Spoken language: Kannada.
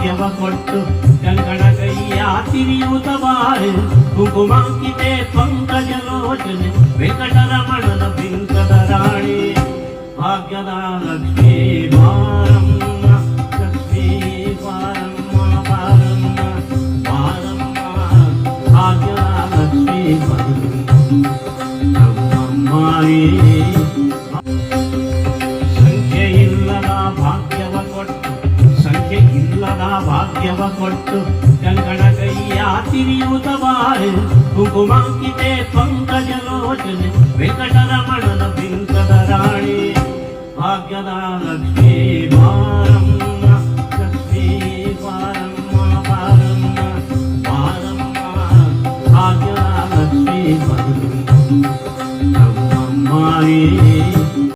ಭಾಗ್ಯವ ಕೊಟ್ಟು ಕಂಕಣ ಕೈಯ ತಿರಿಯುತ ಬಾರೆ ಕುಂಕುಮಾಂಕಿತೆ ಪಂಕಜ ಲೋಚನೆ ವೆಂಕಟರಮಣನ ಬಿಂಕದ ರಾಣಿ ಭಾಗ್ಯದ ಲಕ್ಷ್ಮೀ ಬಾರಮ್ಮ ಲಕ್ಷ್ಮೀ ಬಾರಮ್ಮ ಬಾರಮ್ಮ ಬಾರಮ್ಮ ಭಾಗ್ಯದ ಲಕ್ಷ್ಮೀ ನಮ್ಮಮ್ಮಾರಿ ಭಾಗ್ಯವ ಕೊಟ್ಟು ಕಂಕಣ ಕೈಯ ತಿರಿಯುತ ಬಾರೆ ಕುಂಕುಮಾಂಕಿತೆ ಪಂಕಜ ಲೋಚನೆ ವೆಂಕಟರಮಣನ ಬಿಂಕದ ರಾಣಿ ಭಾಗ್ಯದ ಲಕ್ಷ್ಮೀ ಬಾರಮ್ಮ ಲಕ್ಷ್ಮೀ ಬಾರಮ್ಮ ಬಾರಮ್ಮ ಬಾರಮ್ಮ ಭಾಗ್ಯದ ಲಕ್ಷ್ಮೀ ನಮ್ಮಮ್ಮಾರಿ